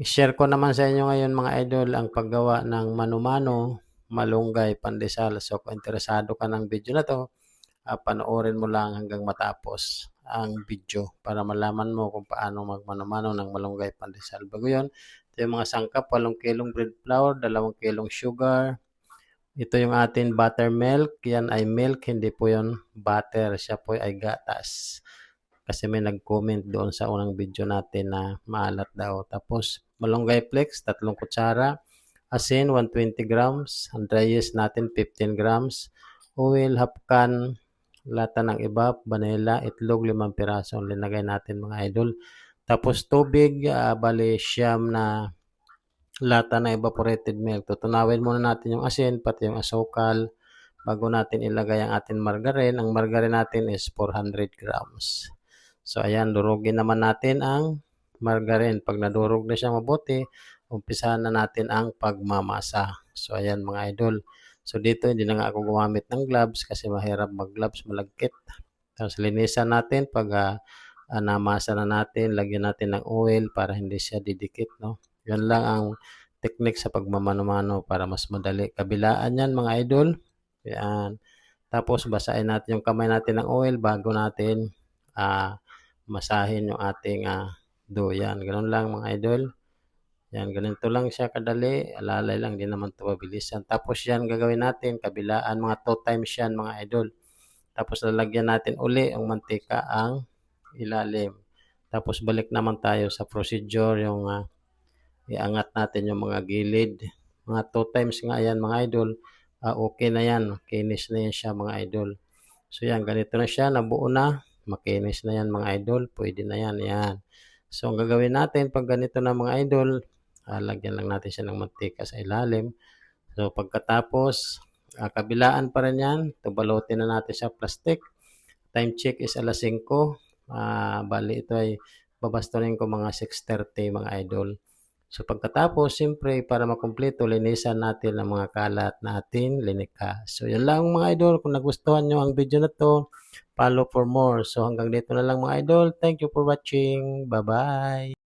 I-share ko naman sa inyo ngayon mga idol ang paggawa ng mano-mano, malunggay, pandesal. So kung interesado ka ng video na to, panoorin mo lang hanggang matapos ang video para malaman mo kung paano magmano-mano ng malunggay, pandesal. Bago yun, ito yung mga sangkap, 8 kilong bread flour, 2 kilong sugar. Ito yung ating buttermilk, yan ay milk, hindi po yun butter, siya po ay gatas. Kasi may nag-comment doon sa unang video natin na maalat daw. Tapos malunggay flakes, 3 kutsara. Asin, 120 grams. Ang dry yeast natin, 15 grams. Oil, half can. Lata ng ibap, vanilla, itlog, 5 piraso. Linagay natin mga idol. Tapos tubig, bali siyam na lata na evaporated milk. Tutunawin muna natin yung asin, pati yung asukal, bago natin ilagay ang ating margarine. Ang margarine natin is 400 grams. So, ayan, durugin naman natin ang margarine. Pag nadurog na siya mabuti, umpisahan na natin ang pagmamasa. So, ayan mga idol. So, dito hindi na nga ako gumamit ng gloves kasi mahirap mag-gloves, malagkit. Tapos, linisan natin pag namasa na natin, lagyan natin ng oil para hindi siya didikit, no? Yan lang ang technique sa pagmamano-mano para mas madali. Kabilaan yan mga idol. Yan. Tapos basahin natin yung kamay natin ng oil bago natin masahin yung ating dough. Yan. Ganun lang mga idol. Yan. Ganito lang siya kadali. Alalay lang. Di naman ito mabilisan. Tapos yan gagawin natin. Kabilaan. Mga 2 times yan mga idol. Tapos lalagyan natin uli ang mantika ang ilalim. Tapos balik naman tayo sa procedure yung iangat natin yung mga gilid. Mga 2 times nga yan mga idol. Okay na yan. Kinis na yan siya mga idol. So yan, ganito na siya. Nabuo na. Makinis na yan mga idol. Pwede na yan. Yan. So ang gagawin natin pag ganito na mga idol, lagyan lang natin siya ng mantika sa ilalim. So pagkatapos, kabilaan pa rin yan. Tubalutin na natin sa plastic. Time check is alas 5. Bali ito ay babastunin ko mga 6:30 mga idol. So pagkatapos, siyempre para makumpleto, linisan natin ang mga kalat natin, linika. So yan lang mga idol, kung nagustuhan nyo ang video na to, follow for more. So hanggang dito na lang mga idol. Thank you for watching. Bye-bye.